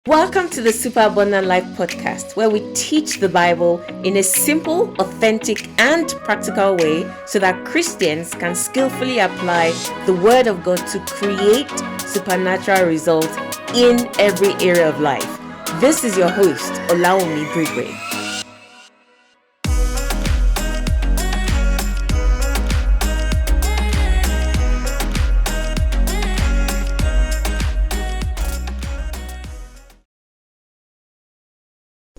Welcome to the SuperAbundant Life podcast, where we teach the Bible in a simple, authentic, and practical way so that Christians can skillfully apply the Word of God to create supernatural results in every area of life. This is your host, Olawumi Brigwe.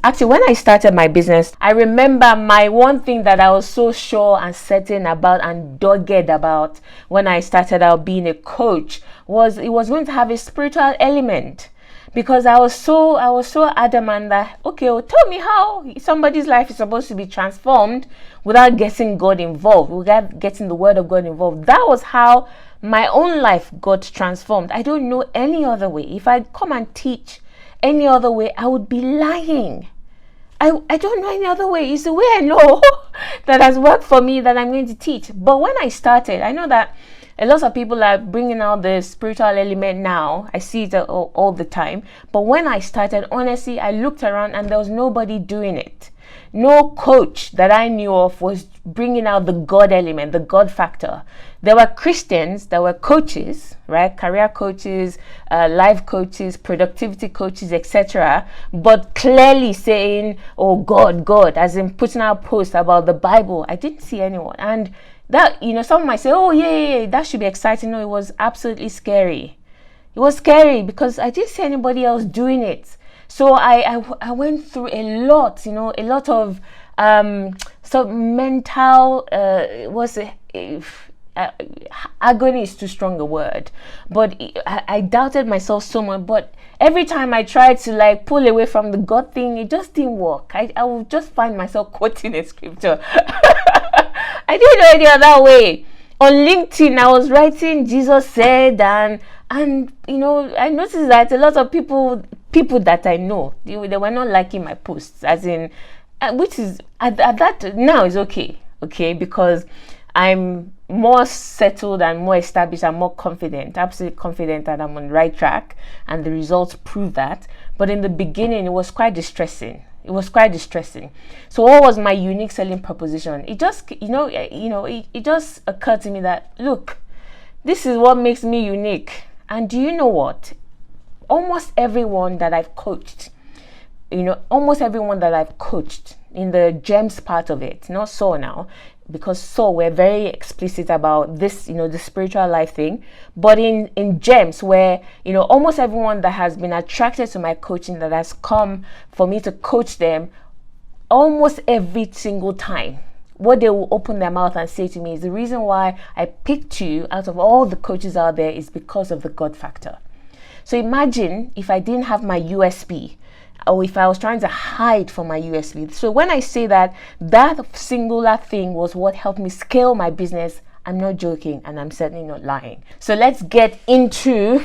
Actually, when I started my business, I remember my one thing that I was so sure and certain about and dogged about when I started out being a coach was it was going to have a spiritual element. Because I was so adamant that, okay, well, tell me how somebody's life is supposed to be transformed without getting God involved, without getting the Word of God involved. That was how my own life got transformed. I don't know any other way. If I come and teach any other way, I would be lying. I don't know any other way. It's the way I know that has worked for me that I'm going to teach. But when I started, I know that a lot of people are bringing out the spiritual element now. I see it all the time. But when I started, honestly, I looked around and there was nobody doing it. No coach that I knew of was bringing out the God element, the God factor. There were Christians, there were coaches, right? Career coaches, life coaches, productivity coaches, etc. But clearly saying, oh, God, as in putting out posts about the Bible. I didn't see anyone. And that, someone might say, oh, yeah, that should be exciting. No, it was absolutely scary. It was scary because I didn't see anybody else doing it. So I went through a lot of mental, agony is too strong a word, but I doubted myself so much. But every time I tried to pull away from the God thing, it just didn't work. I would just find myself quoting a scripture. I didn't know any other way. On LinkedIn, I was writing Jesus said, and I noticed that a lot of people that I know, they were not liking my posts, as in, which is at that now is okay, because I'm more settled and more established and more confident, absolutely confident that I'm on the right track, and the results prove that. But in the beginning, it was quite distressing. So what was my unique selling proposition? It just, it just occurred to me that, look, this is what makes me unique. And do you know what? Almost everyone that I've coached in the gems part of it, not so now, because we're very explicit about this, the spiritual life thing, but in gems where, almost everyone that has been attracted to my coaching, that has come for me to coach them, almost every single time, what they will open their mouth and say to me is the reason why I picked you out of all the coaches out there is because of the God factor. So imagine if I didn't have my USP, or if I was trying to hide from my USP. So when I say that singular thing was what helped me scale my business, I'm not joking, and I'm certainly not lying. So let's get into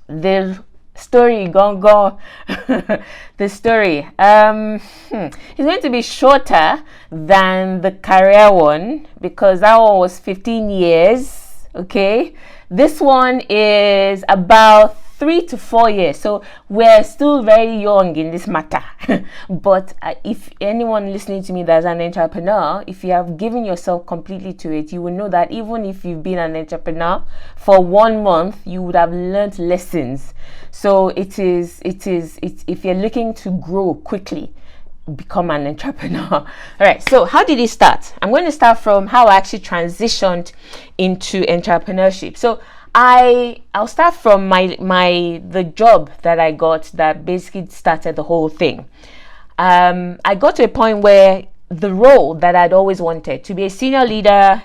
the story. Go. The story. It's going to be shorter than the career one because that one was 15 years. Okay. This one is about 3 to 4 years. So we're still very young in this matter. But if anyone listening to me that's an entrepreneur, if you have given yourself completely to it, you will know that even if you've been an entrepreneur for 1 month, you would have learned lessons. So it's if you're looking to grow quickly, become an entrepreneur. All right, so how did it start? I'm going to start from how I actually transitioned into entrepreneurship. So I'll start from the job that I got that basically started the whole thing. I got to a point where the role that I'd always wanted to be a senior leader.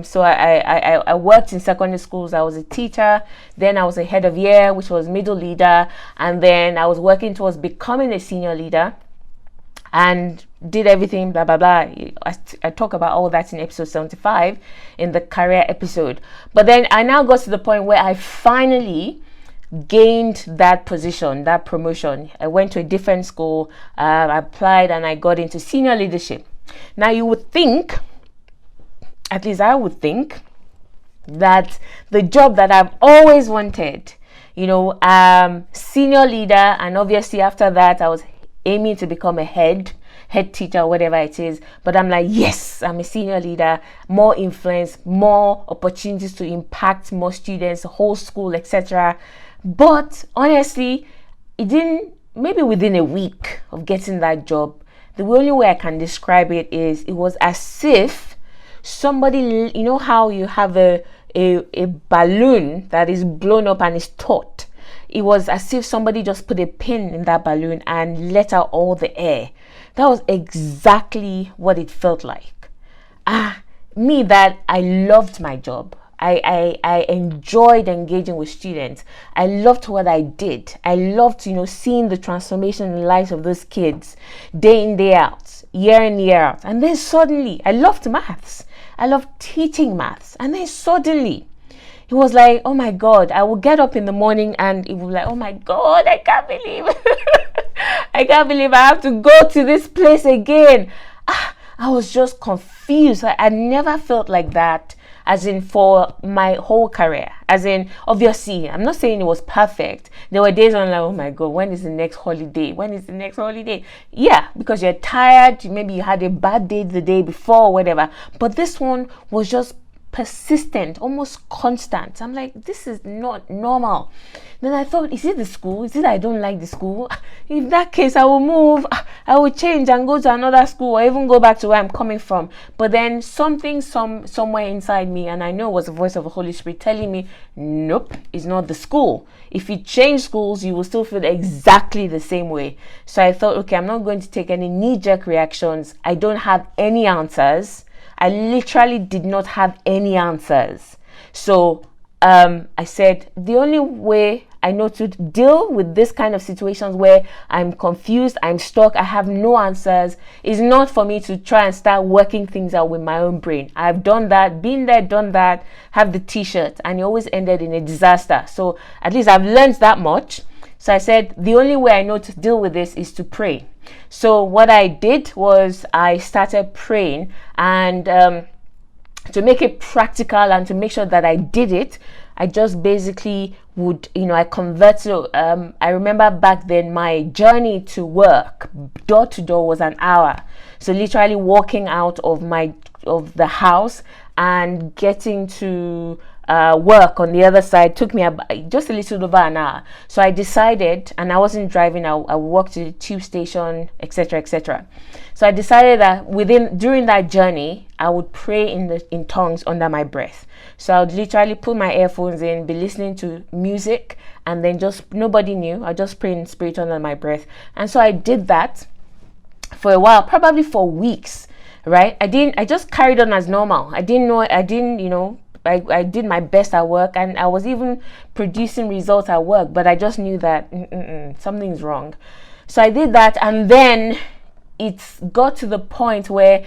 So I worked in secondary schools. I was a teacher. Then I was a head of year, which was middle leader. And then I was working towards becoming a senior leader and did everything, blah, blah, blah. I talk about all that in episode 75 in the career episode. But then I now got to the point where I finally gained that position, that promotion. I went to a different school, I applied, and I got into senior leadership. Now you would think, at least I would think, that the job that I've always wanted, senior leader, and obviously after that I was aiming to become a head teacher, whatever it is. But I'm like, yes, I'm a senior leader, more influence, more opportunities to impact more students, the whole school, etc. But honestly, it didn't, maybe within a week of getting that job, the only way I can describe it is it was as if somebody, how you have a balloon that is blown up and is taut. It was as if somebody just put a pin in that balloon and let out all the air. That was exactly what it felt like. Me, that I loved my job. I enjoyed engaging with students. I loved what I did. I loved, seeing the transformation in the lives of those kids day in, day out, year in, year out. And then suddenly, I loved maths. I loved teaching maths. And then suddenly, it was like, oh my God, I would get up in the morning and it would be like, oh my God, I can't believe I can't believe I have to go to this place again. I was just confused. I never felt like that, as in for my whole career. As in, obviously, I'm not saying it was perfect. There were days when I'm like, oh my God, when is the next holiday? When is the next holiday? Yeah, because you're tired. Maybe you had a bad day the day before, whatever. But this one was just persistent, almost constant. I'm like, this is not normal. Then I thought, is it the school? Is it I don't like the school? In that case, I will move. I will change and go to another school, or even go back to where I'm coming from. But then something somewhere inside me, and I know it was the voice of the Holy Spirit telling me, nope, it's not the school. If you change schools, you will still feel exactly the same way. So I thought, okay, I'm not going to take any knee-jerk reactions. I don't have any answers. I literally did not have any answers. So I said, the only way I know to deal with this kind of situations where I'm confused, I'm stuck, I have no answers, is not for me to try and start working things out with my own brain. I've done that, been there, done that, have the t-shirt, and it always ended in a disaster. So at least I've learned that much. So I said, the only way I know to deal with this is to pray. So what I did was I started praying, and to make it practical and to make sure that I did it, I just basically would, I converted. I remember back then my journey to work, door to door, was an hour. So literally walking out of the house and getting to work on the other side took me just a little over an hour. So I decided, and I wasn't driving, I walked to the tube station, etc., etc. So I decided that during that journey, I would pray in tongues under my breath. So I would literally put my earphones in, be listening to music, and then just, nobody knew, I just pray in spirit under my breath. And so I did that for a while, probably for weeks, right? I just carried on as normal. I did my best at work, and I was even producing results at work, but I just knew that something's wrong. So I did that, and then it got to the point where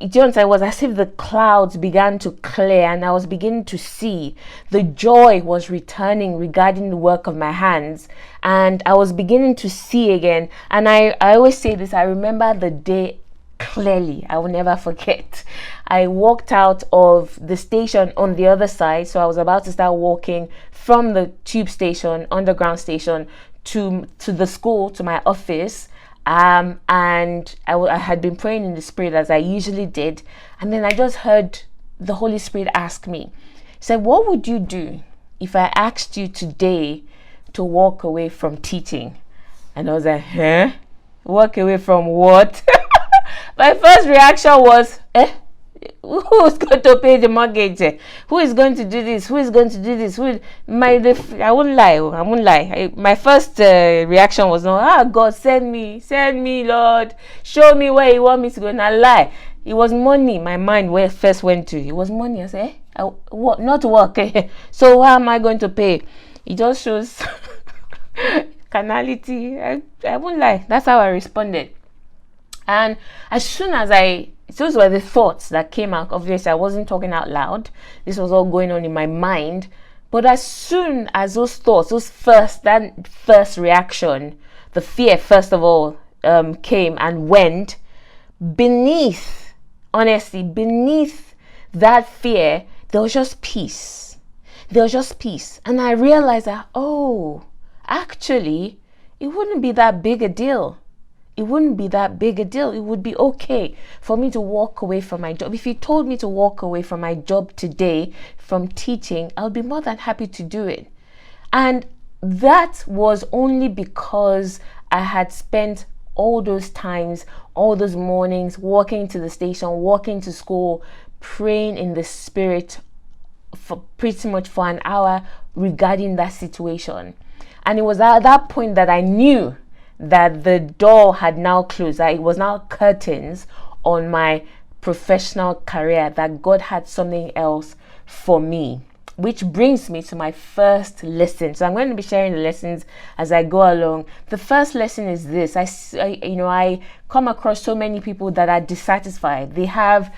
it was as if the clouds began to clear, and I was beginning to see the joy was returning regarding the work of my hands, and I was beginning to see again. And I always say this, I remember the day clearly. I will never forget. I walked out of the station on the other side, so I was about to start walking from the tube station, underground station, to the school, to my office. And I had been praying in the spirit, as I usually did, and then I just heard the Holy Spirit ask me. He said, what would you do if I asked you today to walk away from teaching? And I was like, huh? Walk away from what? My first reaction was, who's going to pay the mortgage? Who is going to do this? Who is going to do this? I won't lie. My first reaction was, no, God, send me, Lord. Show me where you want me to go. And I lie. It was money. My mind first went to. It was money. I said, what? Not work. So how am I going to pay? It just shows carnality. I won't lie. That's how I responded. And as soon as those were the thoughts that came out. Obviously, I wasn't talking out loud. This was all going on in my mind. But as soon as those thoughts, that first reaction, the fear, first of all, came and went, beneath that fear, there was just peace. there was just peace. And I realized that, oh, actually, it wouldn't be that big a deal. It wouldn't be that big a deal. It would be okay for me to walk away from my job. If you told me to walk away from my job today from teaching, I'll be more than happy to do it. And that was only because I had spent all those times, all those mornings, walking to the station, walking to school, praying in the spirit for pretty much for an hour regarding that situation. And it was at that point that I knew that the door had now closed, that it was now curtains on my professional career, that God had something else for me. Which brings me to my first lesson. So I'm going to be sharing the lessons as I go along. The first lesson is this. I come across so many people that are dissatisfied. They have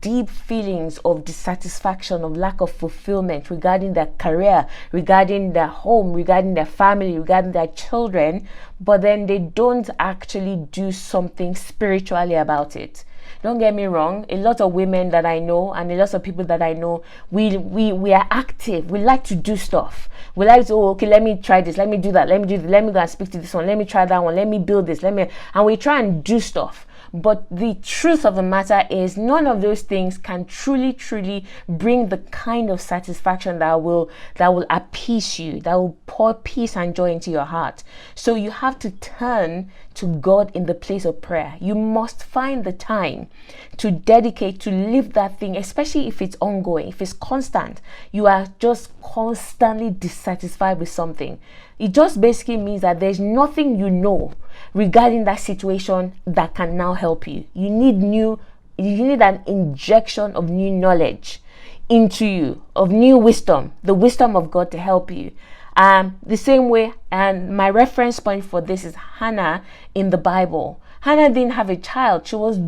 deep feelings of dissatisfaction, of lack of fulfillment regarding their career, regarding their home, regarding their family, regarding their children, but then they don't actually do something spiritually about it. Don't get me wrong, a lot of women that I know and a lot of people that I know, we are active. We like to do stuff. We like to, okay, let me try this, let me do that, let me do this, let me go and speak to this one, let me try that one, let me build this, and we try and do stuff. But the truth of the matter is none of those things can truly bring the kind of satisfaction that will appease you, that will pour peace and joy into your heart. So you have to turn to God in the place of prayer. You must find the time to dedicate, to live that thing, especially if it's ongoing, if it's constant. You are just constantly dissatisfied with something. It just basically means that there's nothing you know regarding that situation that can now help you. You need an injection of new knowledge into you, of new wisdom, the wisdom of God to help you. The same way, and my reference point for this is Hannah in the Bible. Hannah didn't have a child. She was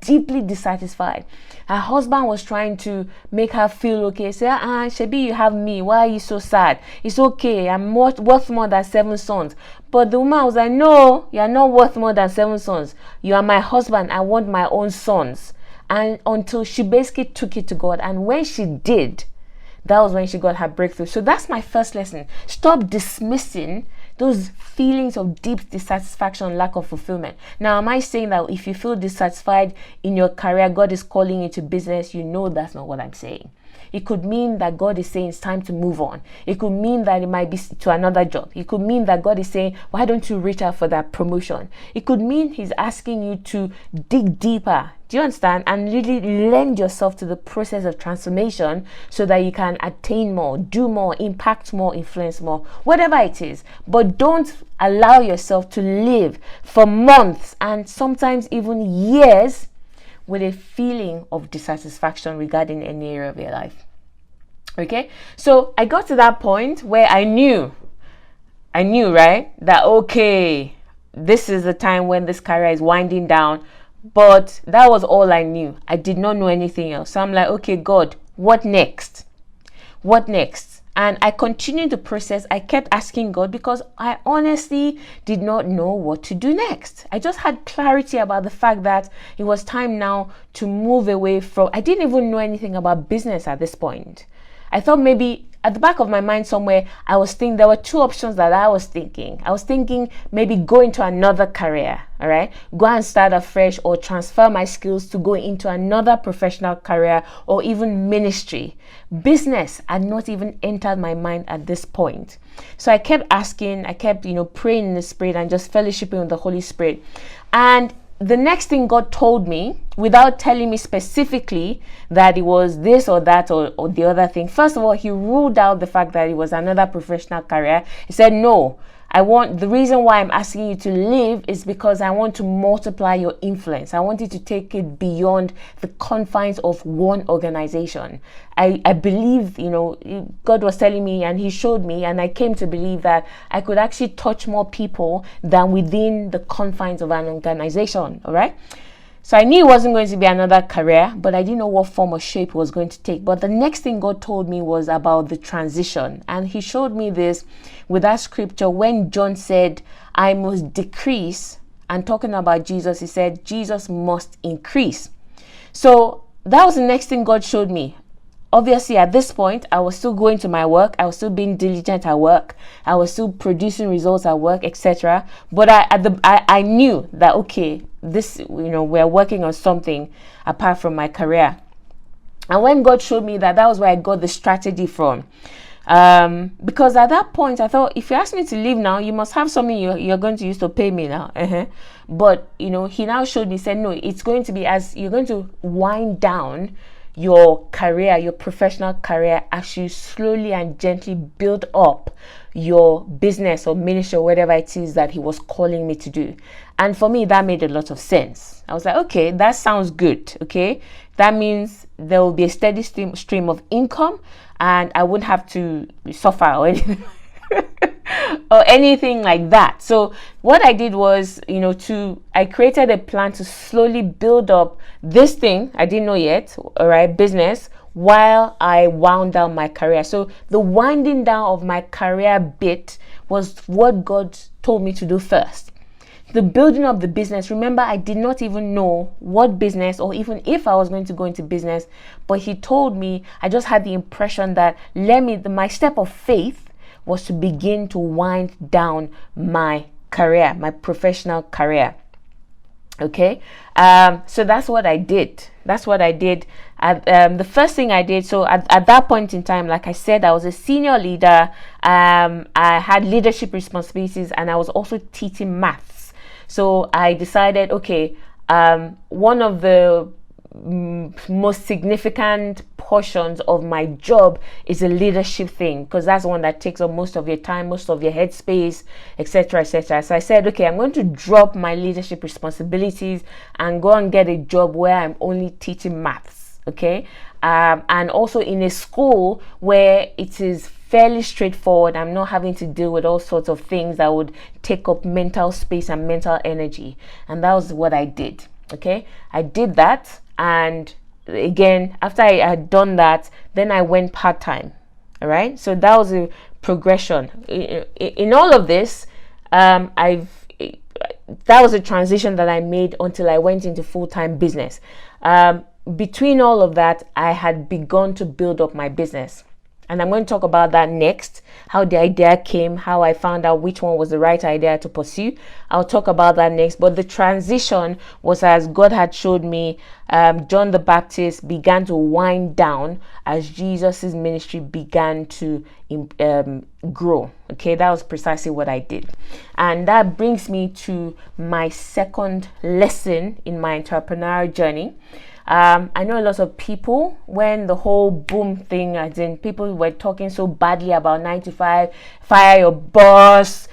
deeply dissatisfied. Her husband was trying to make her feel okay. Say, Shebi, you have me. Why are you so sad? It's okay. I'm worth more than 7 sons. But the woman was like, no, you're not worth more than 7 sons. You are my husband. I want my own sons. And until she basically took it to God. And when she did, that was when she got her breakthrough. So that's my first lesson. Stop dismissing those feelings of deep dissatisfaction, lack of fulfillment. Now, am I saying that if you feel dissatisfied in your career, God is calling you to business? You know that's not what I'm saying. It could mean that God is saying it's time to move on. It could mean that it might be to another job. It could mean that God is saying, why don't you reach out for that promotion? It could mean He's asking you to dig deeper. Do you understand? And really lend yourself to the process of transformation so that you can attain more, do more, impact more, influence more, whatever it is. But don't allow yourself to live for months and sometimes even years with a feeling of dissatisfaction regarding any area of your life. Okay, so I got to that point where I knew, right, that okay, this is the time when this career is winding down. But that was all I knew. I did not know anything else. So I'm like, okay, God, what next? What next? And I continued the process. I kept asking God because I honestly did not know what to do next. I just had clarity about the fact that it was time now to move away from, I didn't even know anything about business at this point. I thought maybe at the back of my mind somewhere, I was thinking there were 2 options that I was thinking. I was thinking maybe go into another career, all right? Go and start afresh or transfer my skills to go into another professional career or even ministry. Business had not even entered my mind at this point. So I kept asking, I kept, praying in the Spirit and just fellowshipping with the Holy Spirit. And the next thing God told me, without telling me specifically that it was this or that or the other thing, first of all, He ruled out the fact that it was another professional career. He said, no, the reason why I'm asking you to leave is because I want to multiply your influence. I want you to take it beyond the confines of one organization. I believe, God was telling me and He showed me, and I came to believe that I could actually touch more people than within the confines of an organization. All right. So I knew it wasn't going to be another career, but I didn't know what form or shape it was going to take. But the next thing God told me was about the transition. And He showed me this with that scripture when John said, I must decrease. And talking about Jesus, He said, Jesus must increase. So that was the next thing God showed me. obviously at this point, I was still going to my work. I was still being diligent at work. I was still producing results at work, etc. But I knew that, okay, this, we're working on something apart from my career. And when God showed me that, that was where I got the strategy from. Because at that point, I thought, if you ask me to leave now, you must have something you're going to use to pay me now. But, he now showed me, said, no, it's going to be as you're going to wind down your career, your professional career, as you slowly and gently build up your business or ministry or whatever it is that he was calling me to do. And for me, that made a lot of sense. I was like, okay, that sounds good. Okay, that means there will be a steady stream of income, and I wouldn't have to suffer or anything or anything like that. So what I did was, I created a plan to slowly build up this thing I didn't know yet, all right, business, while I wound down my career. So the winding down of my career bit was what God told me to do first. The building of the business, remember, I did not even know what business or even if I was going to go into business, but he told me, I just had the impression that my step of faith was to begin to wind down my career, my professional career. Okay, so that's what I did. The first thing I did, so at that point in time, like I said, I was a senior leader. I had leadership responsibilities, and I was also teaching maths. So I decided, okay, one of the most significant portions of my job is a leadership thing, because that's the one that takes up most of your time, most of your headspace, etc., etc. So I said, okay, I'm going to drop my leadership responsibilities and go and get a job where I'm only teaching maths. Okay, and also in a school where it is fairly straightforward. I'm not having to deal with all sorts of things that would take up mental space and mental energy. And that was what I did. Okay, I did that. And again, after I had done that, then I went part-time. All right, so that was a progression in all of this. That was a transition that I made until I went into full-time business. Between all of that, I had begun to build up my business. And I'm going to talk about that next, how the idea came, how I found out which one was the right idea to pursue. I'll talk about that next. But the transition was as God had showed me. John the Baptist began to wind down as Jesus's ministry began to grow. Okay, that was precisely what I did. And that brings me to my second lesson in my entrepreneurial journey. I know a lot of people, when the whole boom thing, as in people were talking so badly about 9 to 5, fire your boss,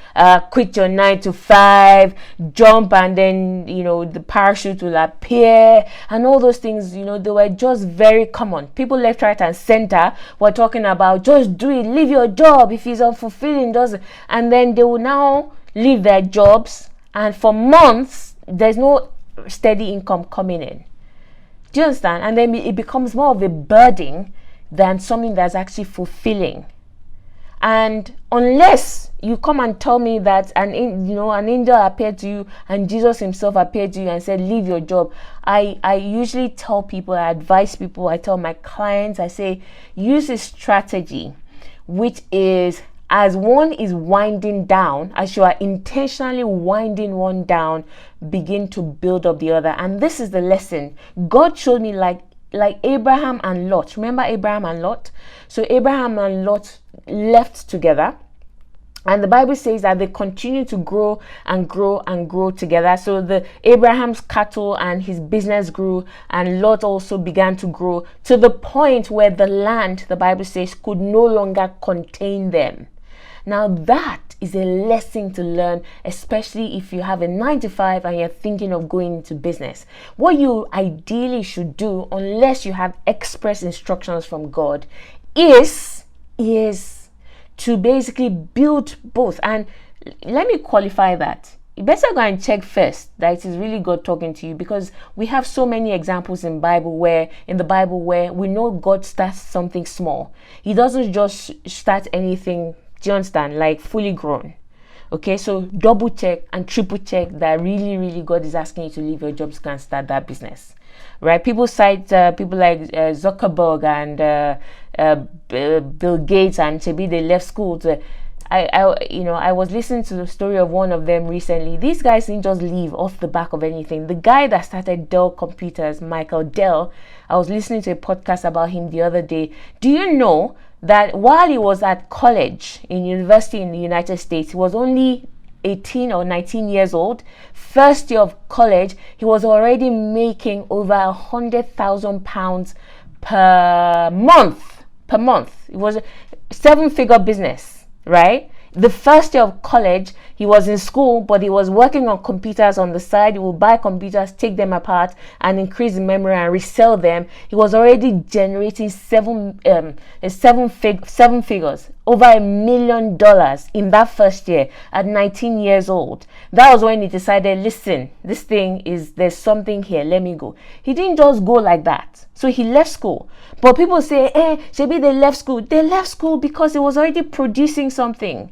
quit your 9 to 5, jump, and then, the parachute will appear, and all those things, they were just very common. People left, right, and center were talking about, just do it, leave your job if it's unfulfilling, and then they will now leave their jobs, and for months, there's no steady income coming in. Do you understand? And then it becomes more of a burden than something that's actually fulfilling. And unless you come and tell me that an angel appeared to you and Jesus himself appeared to you and said, leave your job, I usually tell people, I advise people, I tell my clients, I say, use a strategy, which is, as one is winding down, as you are intentionally winding one down, begin to build up the other. And this is the lesson. God showed me like Abraham and Lot. Remember Abraham and Lot? So Abraham and Lot left together. And the Bible says that they continue to grow and grow and grow together. So the Abraham's cattle and his business grew, and Lot also began to grow to the point where the land, the Bible says, could no longer contain them. Now that is a lesson to learn, especially if you have a 9 to 5 and you're thinking of going into business. What you ideally should do, unless you have express instructions from God, is to basically build both. And let me qualify that. You better go and check first that it is really God talking to you, because we have so many examples in the Bible where we know God starts something small. He doesn't just start anything, do you understand, like fully grown. Okay, so double check and triple check that really, really God is asking you to leave your job to go and start that business. right? People cite people like Zuckerberg and Bill Gates, and maybe they left school to. I was listening to the story of one of them recently. These guys didn't just leave off the back of anything. The guy that started Dell Computers, Michael Dell, I was listening to a podcast about him the other day. Do you know that while he was at college in university in the United States, he was only 18 or 19 years old, first year of college, he was already making over £100,000 per month. It was a 7-figure business, right? The first year of college, he was in school, but he was working on computers on the side. He would buy computers, take them apart, and increase the memory and resell them. He was already generating seven figures, over $1 million in that first year at 19 years old. That was when he decided, listen, there's something here, let me go. He didn't just go like that. So he left school. But people say, maybe they left school. They left school because it was already producing something.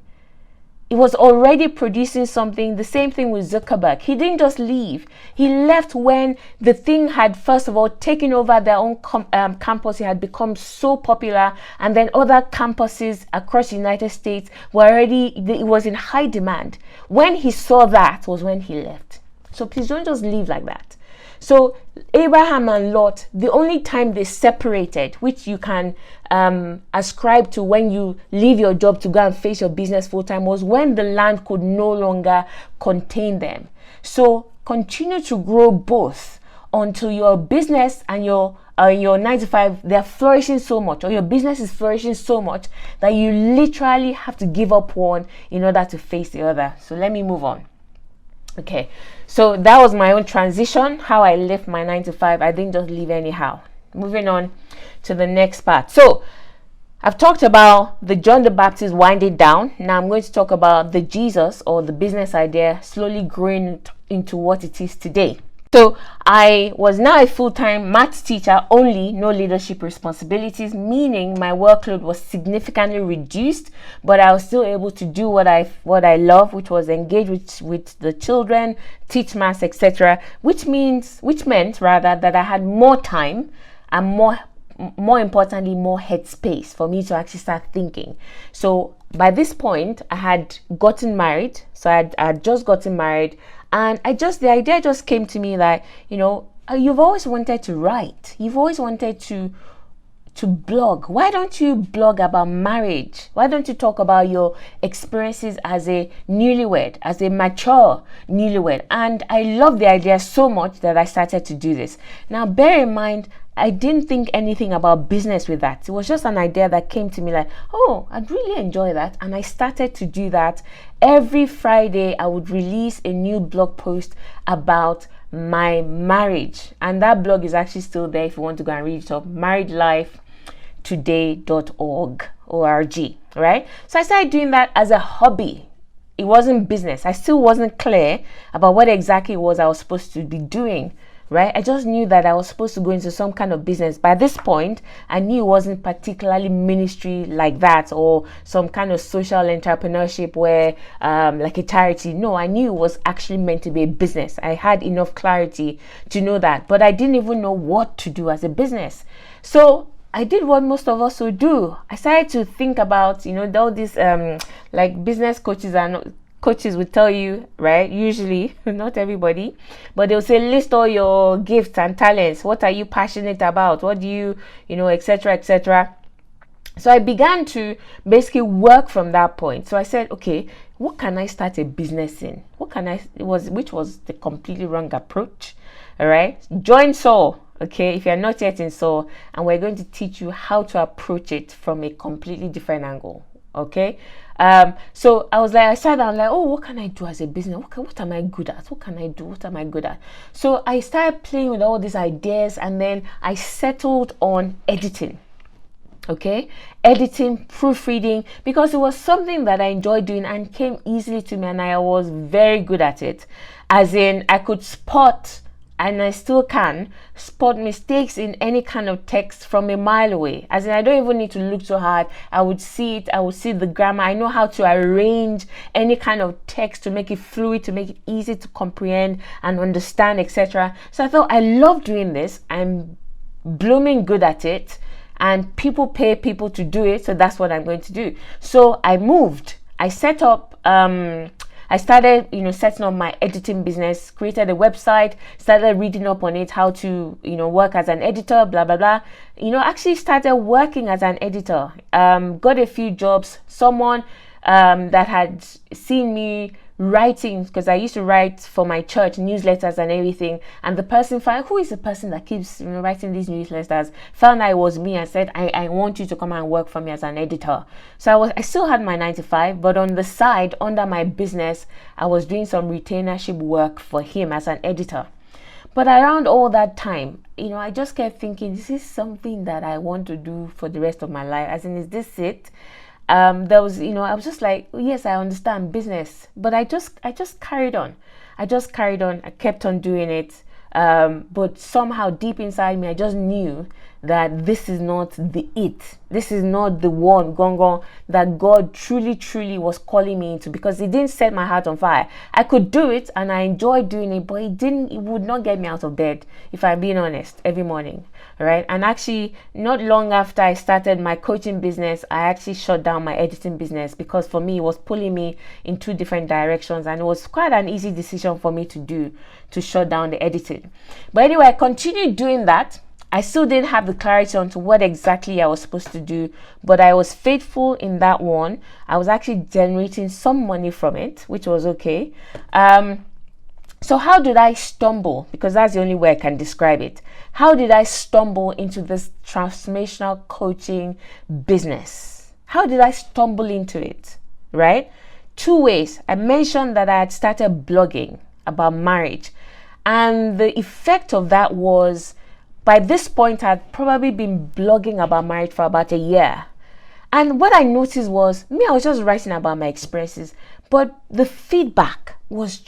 It was already producing something. The same thing with Zuckerberg. He didn't just leave. He left when the thing had, first of all, taken over their own campus. It had become so popular. And then other campuses across the United States were already, it was in high demand. When he saw that was when he left. So please don't just leave like that. So Abraham and Lot, the only time they separated, which you can ascribe to when you leave your job to go and face your business full time, was when the land could no longer contain them. So continue to grow both until your business and your 9 to 5, they're flourishing so much, or your business is flourishing so much that you literally have to give up one in order to face the other. So let me move on. Okay, so that was my own transition, how I left my 9 to 5. I didn't just leave anyhow. Moving on to the next part. So I've talked about the John the Baptist winding down. Now I'm going to talk about the Jesus, or the business idea, slowly growing into what it is today. So I was now a full-time maths teacher only, no leadership responsibilities, meaning my workload was significantly reduced, but I was still able to do what I love, which was engage with the children, teach maths, etc., which meant that I had more time and more importantly, more headspace for me to actually start thinking. So by this point, I had gotten married. So I had just gotten married. And the idea just came to me like, you've always wanted to write. You've always wanted to blog. Why don't you blog about marriage? Why don't you talk about your experiences as a newlywed, as a mature newlywed? And I love the idea so much that I started to do this. Now, bear in mind, I didn't think anything about business with that. It was just an idea that came to me like, oh, I'd really enjoy that. And I started to do that. Every Friday, I would release a new blog post about my marriage. And that blog is actually still there if you want to go and read it up. marriedlifetoday.org, right? So I started doing that as a hobby. It wasn't business. I still wasn't clear about what exactly it was I was supposed to be doing. Right? I just knew that I was supposed to go into some kind of business. By this point, I knew it wasn't particularly ministry like that, or some kind of social entrepreneurship where like a charity. No, I knew it was actually meant to be a business. I had enough clarity to know that, but I didn't even know what to do as a business. So I did what most of us would do. I started to think about, all these like business coaches would tell you, right? Usually, not everybody, but they'll say, list all your gifts and talents. What are you passionate about? What do you, etc., etc. So I began to basically work from that point. So I said, okay, what can I start a business in? Which was the completely wrong approach. All right. Join Soul. Okay. If you're not yet in Soul, and we're going to teach you how to approach it from a completely different angle. Okay. So I sat down like, oh, what can I do as a business? What am I good at? What can I do? What am I good at? So I started playing with all these ideas, and then I settled on editing. Okay, editing, proofreading, because it was something that I enjoyed doing and came easily to me, and I was very good at it. As in, I could spot and I still can spot mistakes in any kind of text from a mile away. As in, I don't even need to look so hard. I would see it. I would see the grammar. I know how to arrange any kind of text to make it fluid, to make it easy to comprehend and understand, etc. So I thought, I love doing this. I'm blooming good at it, and people pay people to do it. So that's what I'm going to do. So I moved. I set up, I started, setting up my editing business, created a website, started reading up on it, how to, work as an editor, blah, blah, blah. Actually started working as an editor, got a few jobs. Someone that had seen me writing, because I used to write for my church newsletters and everything, and the person found, who is the person that keeps writing these newsletters, found out it was me and said, I want you to come and work for me as an editor. So I still had my 9 to 5, but on the side, under my business, I was doing some retainership work for him as an editor. But around all that time, I just kept thinking, this is something that I want to do for the rest of my life. As in, is this it? There was, I was just like, yes, I understand business, but I just carried on. I kept on doing it. But somehow deep inside me, I just knew that this is not the it. This is not the one gong that God truly was calling me into, because it didn't set my heart on fire. I could do it and I enjoyed doing it, but it would not get me out of bed, if I'm being honest, every morning. Right? And actually, not long after I started my coaching business, I actually shut down my editing business, because for me, it was pulling me in 2 different directions, and it was quite an easy decision for me to do, to shut down the editing. But anyway, I continued doing that. I still didn't have the clarity onto what exactly I was supposed to do, but I was faithful in that one. I was actually generating some money from it, which was okay. So how did I stumble? Because that's the only way I can describe it. How did I stumble into this transformational coaching business? How did I stumble into it? Right? 2 ways. I mentioned that I had started blogging about marriage, and the effect of that was, by this point, I'd probably been blogging about marriage for about a year. And what I noticed was, I was just writing about my experiences, but the feedback was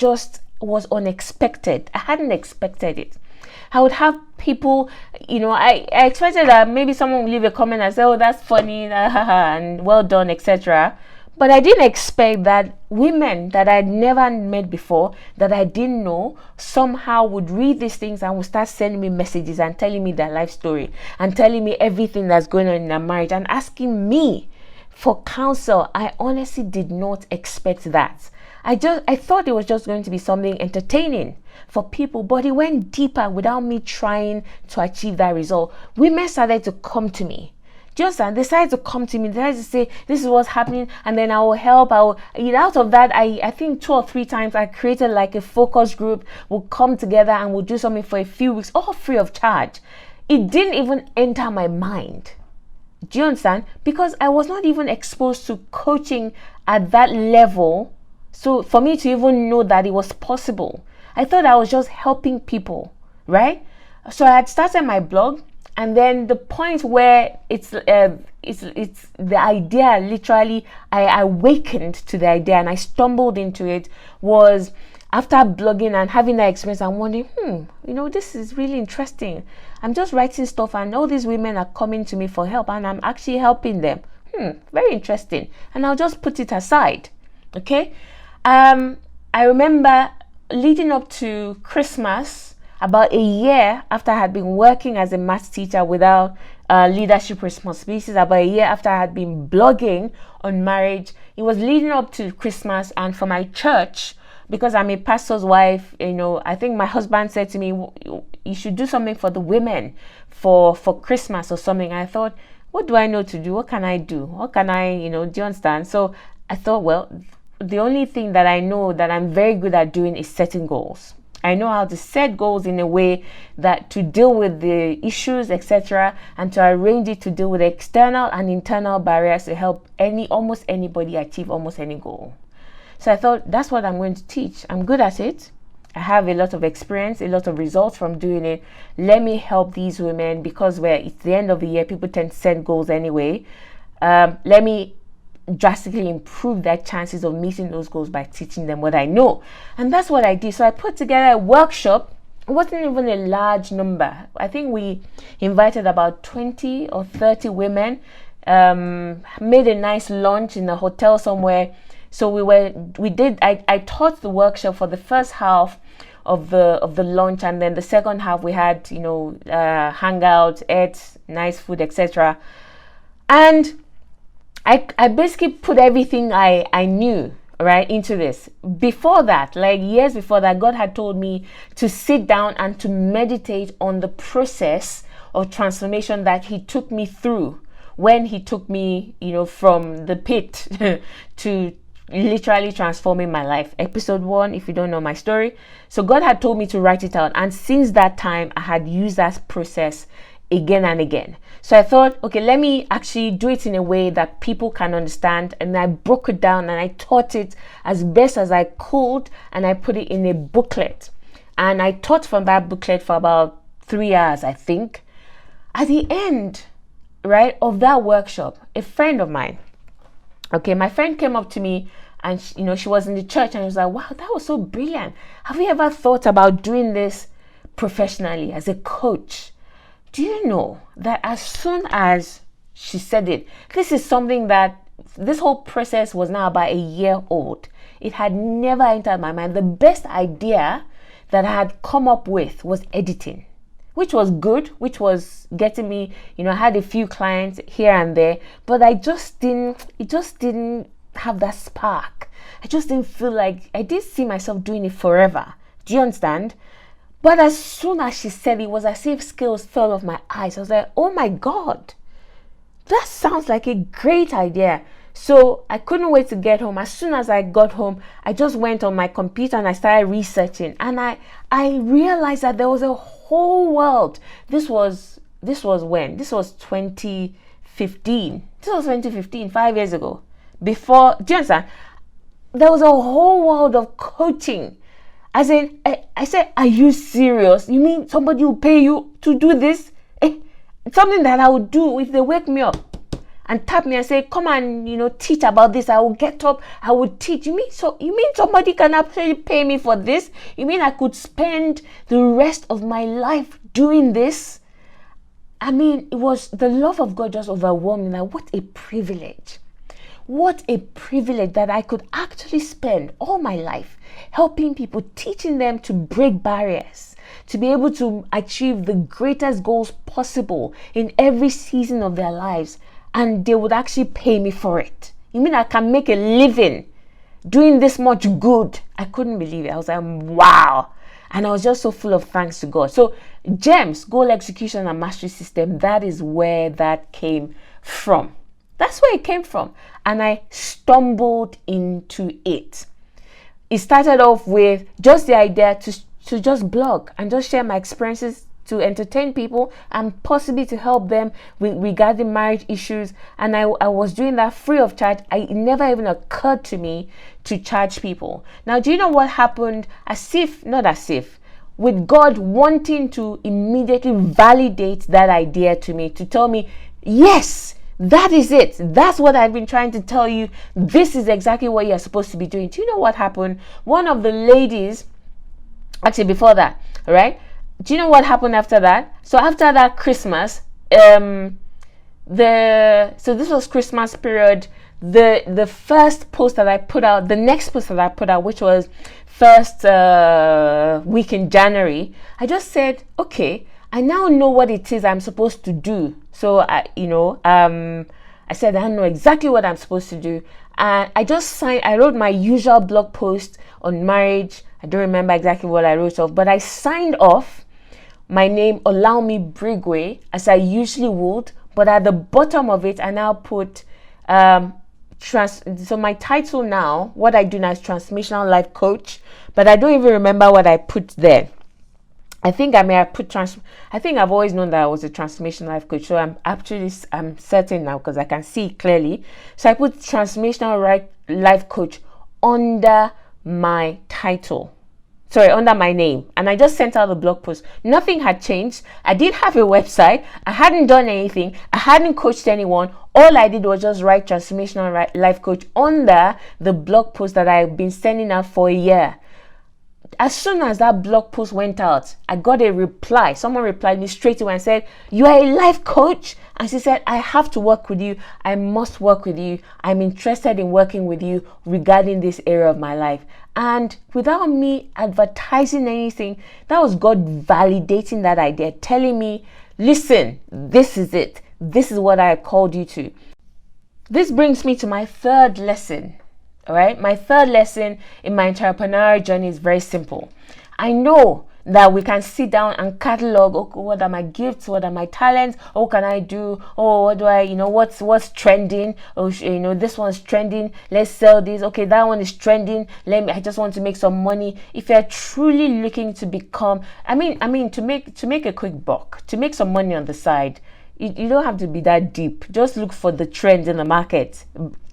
unexpected. I hadn't expected it. I would have people, I expected that maybe someone would leave a comment and say, oh, that's funny, and well done, etc. But I didn't expect that women that I'd never met before, that I didn't know, somehow would read these things and would start sending me messages and telling me their life story and telling me everything that's going on in their marriage and asking me for counsel. I honestly did not expect that. I thought it was just going to be something entertaining for people, but it went deeper without me trying to achieve that result. Women started to come to me. Do you understand? They decided to come to me. They decided to say, this is what's happening, and then I will help. Out of that, I think 2 or 3 times I created like a focus group. We'll come together and we'll do something for a few weeks, all free of charge. It didn't even enter my mind. Do you understand? Because I was not even exposed to coaching at that level. So for me to even know that it was possible, I thought I was just helping people, right? So I had started my blog. And then the point where it's the idea, literally, I awakened to the idea and I stumbled into it, was after blogging and having that experience. I'm wondering, this is really interesting. I'm just writing stuff and all these women are coming to me for help and I'm actually helping them. Very interesting. And I'll just put it aside. Okay. I remember leading up to Christmas, about a year after I had been working as a maths teacher without leadership responsibilities, about a year after I had been blogging on marriage, it was leading up to Christmas. And for my church, because I'm a pastor's wife, I think my husband said to me, you should do something for the women for Christmas or something. I thought, what do I know to do? What can I do? What can I, do you understand? So I thought, well, the only thing that I know that I'm very good at doing is setting goals. I know how to set goals in a way that to deal with the issues, etc., and to arrange it to deal with external and internal barriers to help almost anybody achieve almost any goal. So I thought, that's what I'm going to teach. I'm good at it. I have a lot of experience, a lot of results from doing it. Let me help these women, because it's the end of the year, people tend to set goals anyway. Let me drastically improve their chances of meeting those goals by teaching them what I know. And that's what I did. So I put together a workshop it wasn't even a large number. I think we invited about 20 or 30 women, made a nice lunch in a hotel somewhere. So I taught the workshop for the first half of the lunch, and then the second half we had, hangouts, ate nice food, etc. And I basically put everything I knew, right, into this. Before that, like years before that, God had told me to sit down and to meditate on the process of transformation that He took me through when He took me, from the pit to literally transforming my life. Episode 1, if you don't know my story. So God had told me to write it out, and since that time I had used that process again and again. So I thought, okay, let me actually do it in a way that people can understand, and I broke it down and I taught it as best as I could, and I put it in a booklet, and I taught from that booklet for about 3 hours, I think. At the end, right, of that workshop, a friend of mine, my friend came up to me, and she was in the church, and I was like, wow, that was so brilliant. Have you ever thought about doing this professionally as a coach? Do you know that as soon as she said it, this is something that this whole process was now about a year old. It had never entered my mind. The best idea that I had come up with was editing, which was good, which was getting me, I had a few clients here and there, but it just didn't have that spark. I just didn't feel like, I didn't see myself doing it forever. Do you understand? But as soon as she said it, was as if scales fell off my eyes. I was like, oh my God, that sounds like a great idea. So I couldn't wait to get home. As soon as I got home, I just went on my computer and I started researching. And I realized that there was a whole world. This was when? This was 2015. This was 2015, 5 years ago. Before, do you understand? There was a whole world of coaching. As in, I said, are you serious? You mean somebody will pay you to do this? It's something that I would do if they wake me up and tap me and say, come and, teach about this. I will get up, I will teach. You mean somebody can actually pay me for this? You mean I could spend the rest of my life doing this? I mean, it was the love of God just overwhelming. Like, what a privilege. What a privilege that I could actually spend all my life helping people, teaching them to break barriers, to be able to achieve the greatest goals possible in every season of their lives, and they would actually pay me for it. You mean I can make a living doing this much good? I couldn't believe it. I was like, wow. And I was just so full of thanks to God. So GEMS, Goal Execution and Mastery System, that is where that came from. That's where it came from. And I stumbled into it. It started off with just the idea to just blog and just share my experiences to entertain people and possibly to help them regarding marriage issues. And I was doing that free of charge. It never even occurred to me to charge people. Now, do you know what happened? With God wanting to immediately validate that idea to me, to tell me, yes, that is it. That's what I've been trying to tell you. This is exactly what you're supposed to be doing. Do you know what happened? One of the ladies, actually before that, right? Do you know what happened after that? So after that Christmas, so this was Christmas period. The first post that I put out, the next post that I put out, which was first week in January, I just said, okay, I now know what it is I'm supposed to do. So I said, I know exactly what I'm supposed to do. And I wrote my usual blog post on marriage. I don't remember exactly what I wrote off, but I signed off my name, Allow Me Brigwe, as I usually would. But at the bottom of it, I now put, so my title now, what I do now is Transformational Life Coach, but I don't even remember what I put there. I think I may have put I think I've always known that I was a transformational life coach. So I'm certain now because I can see clearly. So I put transformational life coach under my title. Under my name. And I just sent out the blog post. Nothing had changed. I did have a website. I hadn't done anything. I hadn't coached anyone. All I did was just write transformational life coach under the blog post that I've been sending out for a year. as soon as that blog post went out, I got a reply. Someone replied me straight away and said, "You are a life coach?" And she said, "I have to work with you. I must work with you. I'm interested in working with you regarding this area of my life." And without me advertising anything, that was God validating that idea, telling me, "Listen, this is it. This is what I called you to." This brings me to my third lesson. All right, my third lesson in my entrepreneurial journey is very simple. I know that we can sit down and catalog, okay, what are my gifts, what are my talents, what can I do, oh, what do I, what's trending, oh, this one's trending, let's sell this, okay, that one is trending, I just want to make some money. If you're truly looking to become, to make a quick buck, to make some money on the side, you don't have to be that deep. Just look for the trends in the market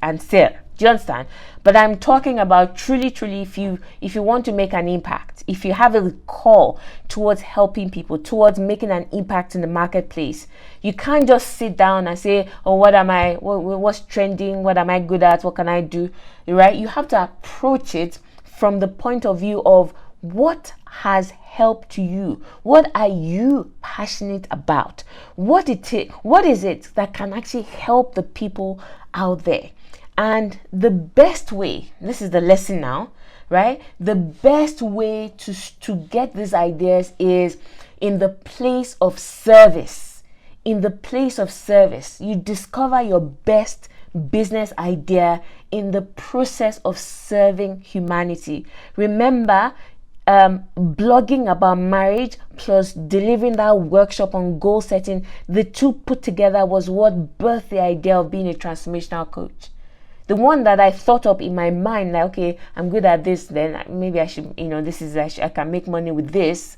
and sell. Do you understand? But I'm talking about truly, if you want to make an impact, if you have a call towards helping people, towards making an impact in the marketplace, you can't just sit down and say, "Oh, what's trending? What am I good at? What can I do?" Right? You have to approach it from the point of view of what has helped you. What are you passionate about? What is it that can actually help the people out there? And the best way, this is the lesson now, right? The best way to get these ideas is in the place of service. In the place of service, you discover your best business idea in the process of serving humanity. Remember, blogging about marriage plus delivering that workshop on goal setting, the two put together was what birthed the idea of being a transformational coach. The one that I thought up in my mind, like, okay, I'm good at this, then maybe I should, I can make money with this.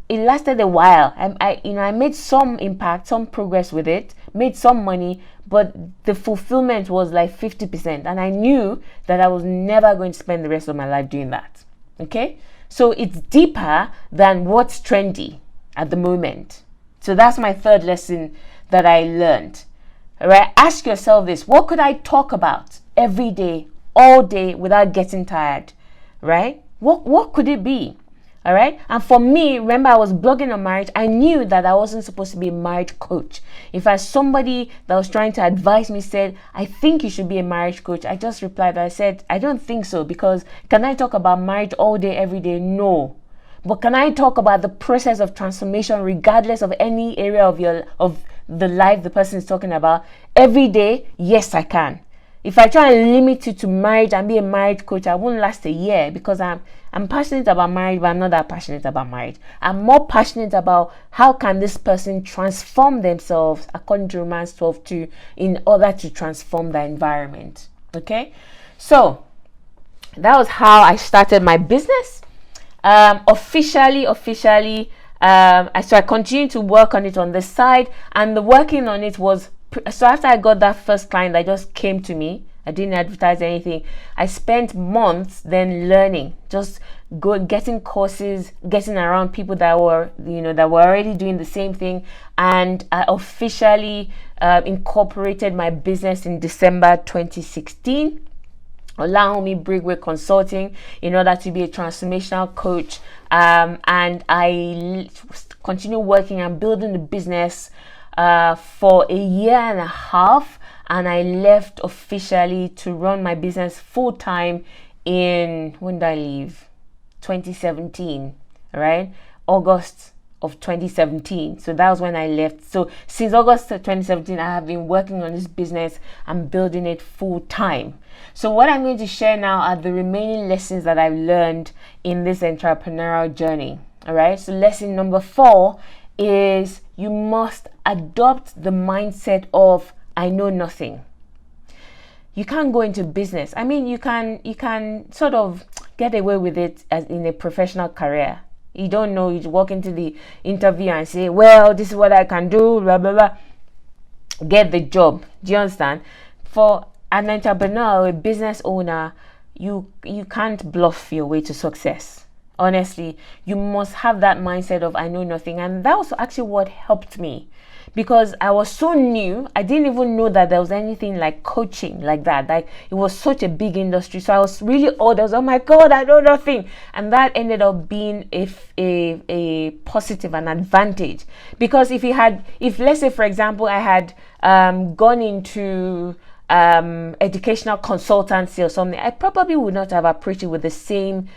It lasted a while. I made some impact, some progress with it, made some money, but the fulfillment was like 50%. And I knew that I was never going to spend the rest of my life doing that. Okay? So it's deeper than what's trendy at the moment. So that's my third lesson that I learned. All right, ask yourself this: what could I talk about every day, all day, without getting tired? Right? What could it be? All right. And for me, remember, I was blogging on marriage. I knew that I wasn't supposed to be a marriage coach. In fact, somebody that was trying to advise me said, "I think you should be a marriage coach." I just replied, I said, "I don't think so, because can I talk about marriage all day, every day? No. But can I talk about the process of transformation regardless of any area of the life the person is talking about every day? Yes, I can. If I try and limit it to marriage and be a marriage coach, I won't last a year, because I'm passionate about marriage, but I'm not that passionate about marriage. I'm more passionate about how can this person transform themselves according to Romans 12:2 in order to transform the environment." Okay, so that was how I started my business. Officially, so I continued to work on it on the side, and the working on it was, so after I got that first client that just came to me, I didn't advertise anything. I spent months then learning, just getting courses, getting around people that were already doing the same thing, and I officially incorporated my business in December 2016. Allow me Brigway Consulting in order to be a transformational coach, and I continue working and building the business for a year and a half, and I left officially to run my business full time when did I leave? 2017, right? August of 2017. So that was when I left. So since August 2017, I have been working on this business and building it full time. So what I'm going to share now are the remaining lessons that I've learned in this entrepreneurial journey. All right. So lesson number 4 is you must adopt the mindset of I know nothing. You can't go into business. You can sort of get away with it as in a professional career. You don't know, you walk into the interview and say, "Well, this is what I can do, blah, blah, blah." Get the job. Do you understand? For an entrepreneur, a business owner, you can't bluff your way to success. Honestly, you must have that mindset of I know nothing. And that was actually what helped me, because I was so new. I didn't even know that there was anything like coaching like that. Like, it was such a big industry. So I was really old. I was, oh my God, I know nothing. And that ended up being a positive, an advantage. Because if let's say, for example, I had gone into educational consultancy or something, I probably would not have approached it with the same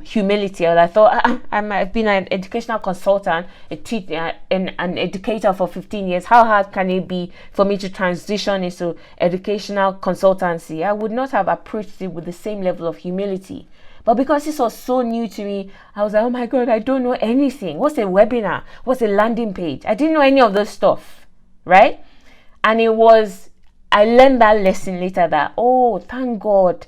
humility. Or I thought, I've been an educational consultant, a teacher, an educator for 15 years. How hard can it be for me to transition into educational consultancy? I would not have approached it with the same level of humility. But because this was so new to me, I was like, oh my God, I don't know anything. What's a webinar? What's a landing page? I didn't know any of this stuff, right? And I learned that lesson later, that, oh, thank God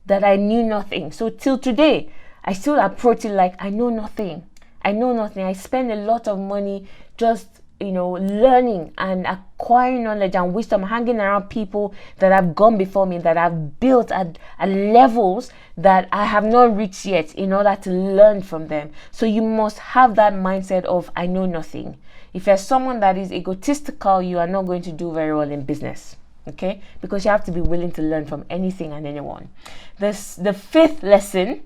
that I knew nothing. So till today, I still approach it like I know nothing. I spend a lot of money just, learning and acquiring knowledge and wisdom, hanging around people that have gone before me, that have built at levels that I have not reached yet, in order to learn from them. So you must have that mindset of I know nothing. If you're someone that is egotistical, you are not going to do very well in business. Okay, because you have to be willing to learn from anything and anyone. The fifth lesson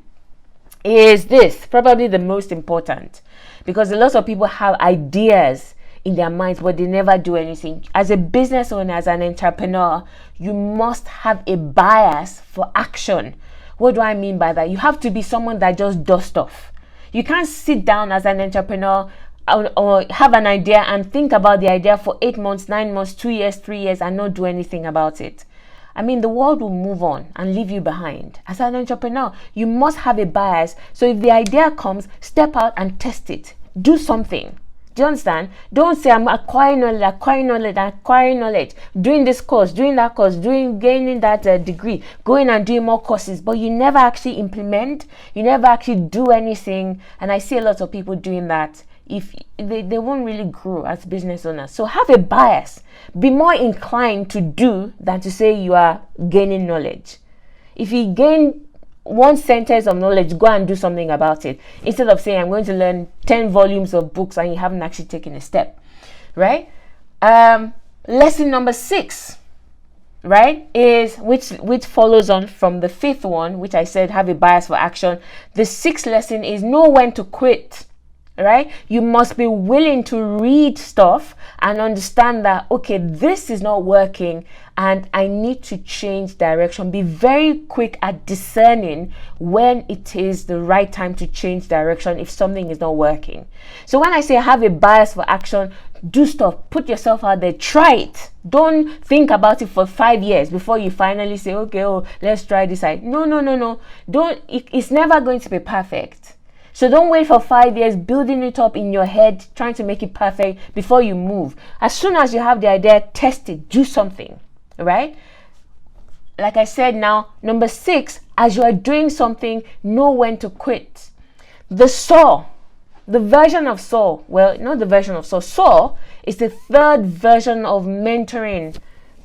is this, probably the most important, because a lot of people have ideas in their minds, but they never do anything. As a business owner, as an entrepreneur, you must have a bias for action. What do I mean by that? You have to be someone that just does stuff. You can't sit down as an entrepreneur or have an idea and think about the idea for 8 months, 9 months, 2 years, 3 years, and not do anything about it. I mean, the world will move on and leave you behind. As an entrepreneur, you must have a bias. So if the idea comes, step out and test it. Do something. Do you understand? Don't say, I'm acquiring knowledge, doing this course, doing that course, gaining that degree, going and doing more courses, but you never actually implement, you never actually do anything. And I see a lot of people doing that. If they won't really grow as business owners. So have a bias. Be more inclined to do than to say you are gaining knowledge. If you gain one sentence of knowledge, go and do something about it, instead of saying I'm going to learn 10 volumes of books and you haven't actually taken a step, right? Lesson number 6, right, is which follows on from the 5th one, which I said have a bias for action. The 6th lesson is know when to quit. Right? You must be willing to read stuff and understand that, okay, this is not working and I need to change direction. Be very quick at discerning when it is the right time to change direction if something is not working. So when I say have a bias for action, do stuff, put yourself out there, try it. Don't think about it for 5 years before you finally say, okay, let's try this out. No. It's never going to be perfect. So don't wait for 5 years building it up in your head, trying to make it perfect before you move. As soon as you have the idea, test it, do something, right? Like I said now, number 6, as you are doing something, know when to quit. Saw is the third version of mentoring,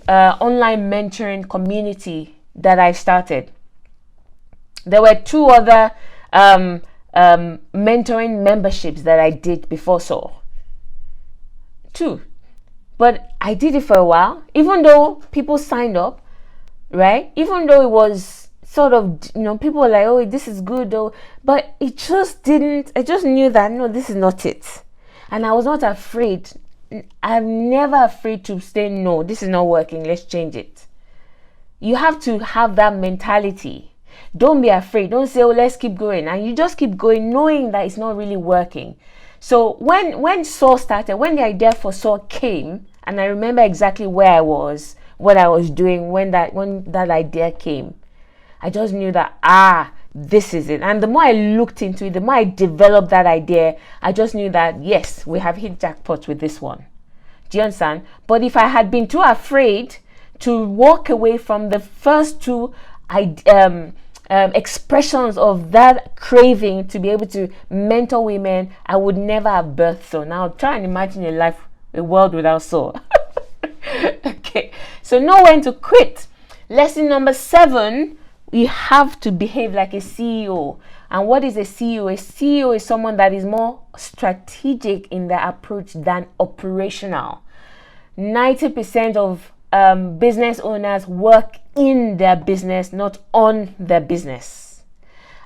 online mentoring community that I started. There were 2 other mentoring memberships that I did before Saw. 2. But I did it for a while, even though people signed up, right? Even though it was sort of, people were like, oh, this is good though. But I just knew that, no, this is not it. And I was not afraid. I'm never afraid to say, no, this is not working. Let's change it. You have to have that mentality. Don't be afraid. Don't say, oh, let's keep going. And you just keep going, knowing that it's not really working. So when Saw started, when the idea for Saw came, and I remember exactly where I was, what I was doing when that idea came, I just knew that, this is it. And the more I looked into it, the more I developed that idea, I just knew that, yes, we have hit jackpot with this one. Do you understand? But if I had been too afraid to walk away from the first 2 expressions of that craving to be able to mentor women, I would never have birthed Saw. Now try and imagine a world without Saw. Okay, so know when to quit. Lesson number 7, you have to behave like a CEO. And what is a CEO? A CEO is someone that is more strategic in their approach than operational. 90% of business owners work in their business, not on their business.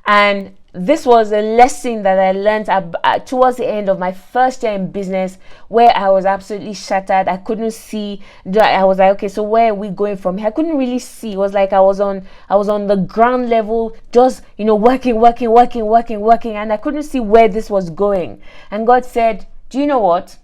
And this was a lesson that I learned towards the end of my first year in business, where I was absolutely shattered. I couldn't see. I was like, okay, so where are we going from here? I couldn't really see. It was like I was on the ground level, just working, and I couldn't see where this was going. And God said, do you know what?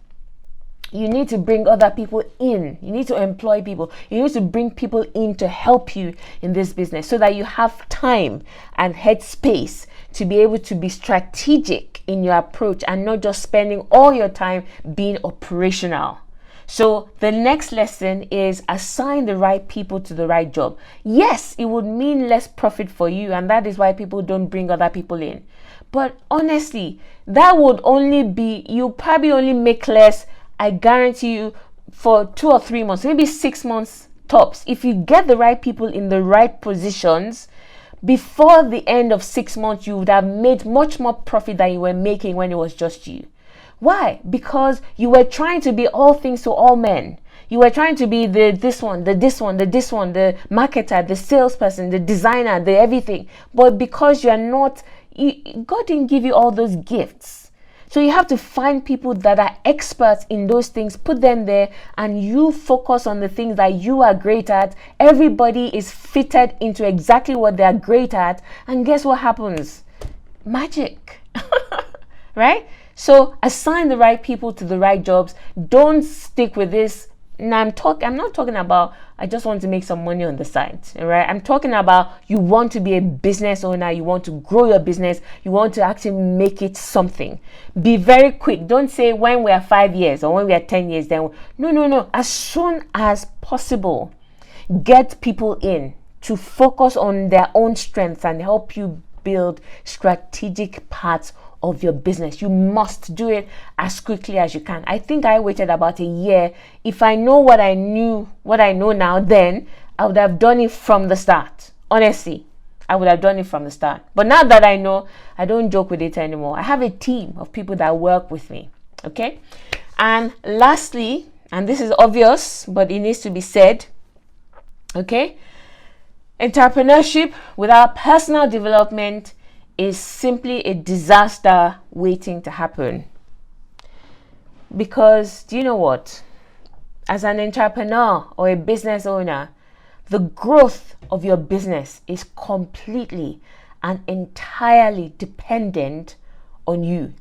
You need to bring other people in. You need to employ people. You need to bring people in to help you in this business so that you have time and headspace to be able to be strategic in your approach and not just spending all your time being operational. So the next lesson is assign the right people to the right job. Yes, it would mean less profit for you, and that is why people don't bring other people in. But honestly, that would only be, you probably only make less, I guarantee you, for 2 or 3 months, maybe 6 months tops. If you get the right people in the right positions, before the end of 6 months, you would have made much more profit than you were making when it was just you. Why? Because you were trying to be all things to all men. You were trying to be the marketer, the salesperson, the designer, the everything. But because you are not, God didn't give you all those gifts. So you have to find people that are experts in those things, put them there, and you focus on the things that you are great at. Everybody is fitted into exactly what they are great at. And guess what happens? Magic, right? So assign the right people to the right jobs. Don't stick with this. Now I'm not talking about I just want to make some money on the side, right? I'm talking about you want to be a business owner, you want to grow your business, you want to actually make it something. Be very quick. Don't say when we are 5 years or when we are 10 years, then no. As soon as possible, get people in to focus on their own strengths and help you build strategic parts of your business. You must do it as quickly as you can. I think I waited about a year. If I know what I know now, then I would have done it from the start. Honestly, I would have done it from the start. But now that I know, I don't joke with it anymore. I have a team of people that work with me. Okay. And lastly, and this is obvious, but it needs to be said. Okay. Entrepreneurship without personal development is simply a disaster waiting to happen. Because do you know what? As an entrepreneur or a business owner, the growth of your business is completely and entirely dependent on you.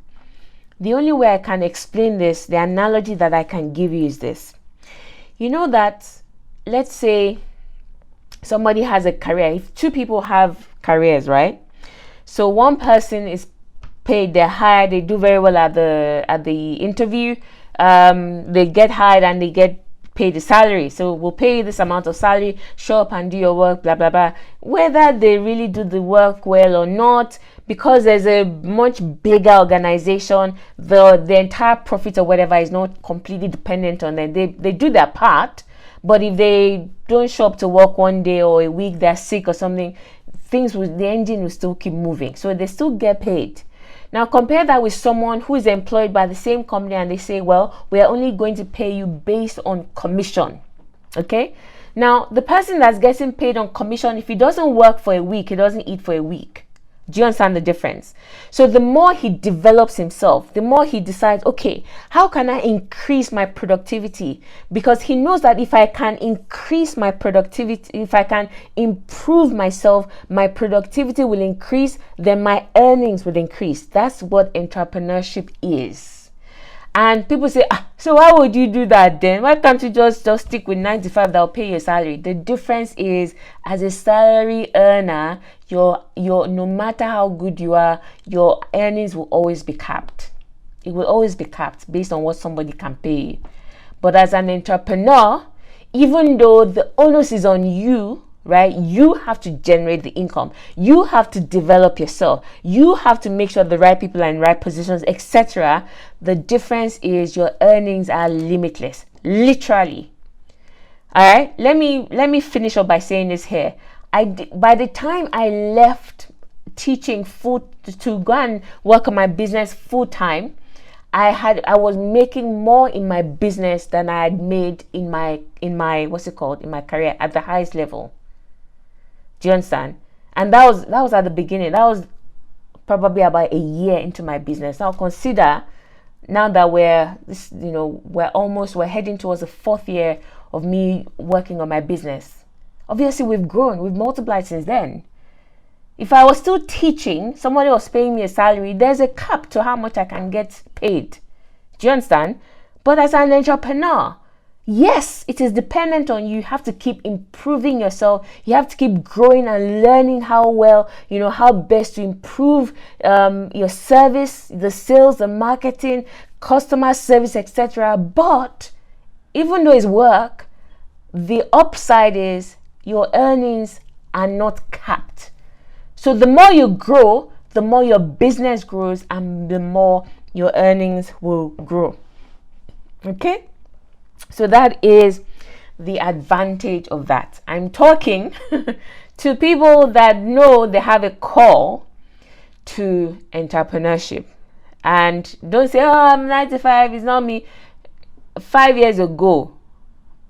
The only way I can explain this, the analogy that I can give you is this. You know that, let's say somebody has a career. If 2 people have careers, right? So one person is paid, they're hired, they do very well at the interview, they get hired and they get paid the salary. So we'll pay you this amount of salary, show up and do your work, blah, blah, blah. Whether they really do the work well or not, because there's a much bigger organization, the entire profit or whatever is not completely dependent on them. They do their part, but if they don't show up to work one day or a week, they're sick or something, the engine will still keep moving. So they still get paid. Now compare that with someone who is employed by the same company and they say, well, we are only going to pay you based on commission. Okay. Now the person that's getting paid on commission, if he doesn't work for a week, he doesn't eat for a week. Do you understand the difference? So the more he develops himself, the more he decides, okay, how can I increase my productivity? Because he knows that if I can increase my productivity, if I can improve myself, my productivity will increase, then my earnings will increase. That's what entrepreneurship is. And people say, so why would you do that then? Why can't you just stick with 9 to 5 that'll pay your salary? The difference is, as a salary earner, your no matter how good you are, your earnings will always be capped. It will always be capped based on what somebody can pay you. But as an entrepreneur, even though the onus is on you, right? You have to generate the income. You have to develop yourself. You have to make sure the right people are in right positions, etc. The difference is your earnings are limitless, literally. All right. Let me finish up by saying this here. By the time I left teaching to go and work on my business full time, I was making more in my business than I had made in my in my career at the highest level. Do you understand? And that was at the beginning. That was probably about a year into my business. Now consider, now that we're heading towards the 4th year of me working on my business. Obviously we've grown, we've multiplied since then. If I was still teaching, somebody was paying me a salary, there's a cap to how much I can get paid. Do you understand? But as an entrepreneur, yes, it is dependent on you. You have to keep improving yourself. You have to keep growing and learning how best to improve your service, the sales, the marketing, customer service, etc. But even though it's work, the upside is your earnings are not capped. So the more you grow, the more your business grows and the more your earnings will grow. Okay? So that is the advantage of that. I'm talking to people that know they have a call to entrepreneurship. And don't say, oh, I'm 95, it's not me. 5 years ago,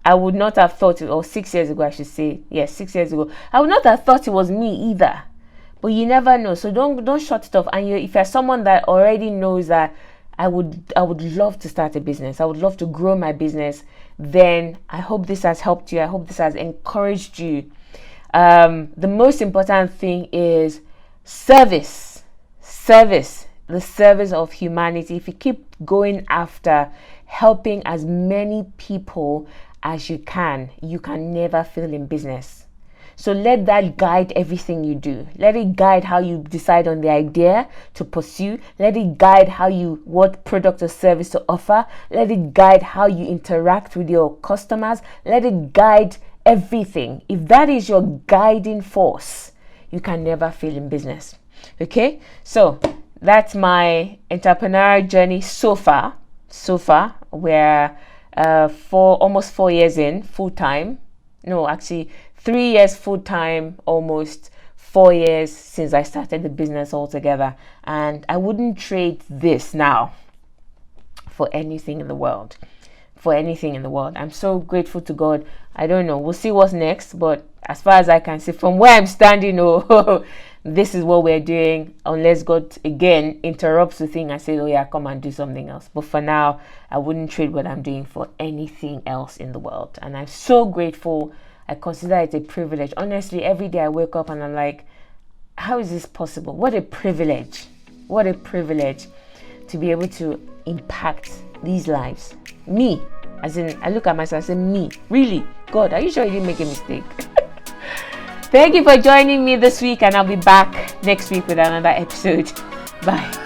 I would not have thought it, or 6 years ago, I should say. Yes, 6 years ago. I would not have thought it was me either. But you never know. So don't shut it off. And if you're someone that already knows that I would love to start a business, I would love to grow my business, then I hope this has helped you. I hope this has encouraged you. The most important thing is service, the service of humanity. If you keep going after helping as many people as you can never fail in business. So let that guide everything you do. Let it guide how you decide on the idea to pursue. Let it guide what product or service to offer. Let it guide how you interact with your customers. Let it guide everything. If that is your guiding force, you can never fail in business. Okay? So that's my entrepreneurial journey so far. We're almost 4 years in full time. No, actually 3 years full time, almost 4 years since I started the business altogether. And I wouldn't trade this now for anything in the world. I'm so grateful to God. I don't know. We'll see what's next. But as far as I can see from where I'm standing, this is what we're doing. Unless God again interrupts the thing and says, oh yeah, come and do something else. But for now, I wouldn't trade what I'm doing for anything else in the world. And I'm so grateful. I consider it a privilege. Honestly, every day I wake up and I'm like, how is this possible? What a privilege. What a privilege to be able to impact these lives. Me, as in, I look at myself and say, me, really? God, are you sure you didn't make a mistake? Thank you for joining me this week, and I'll be back next week with another episode. Bye.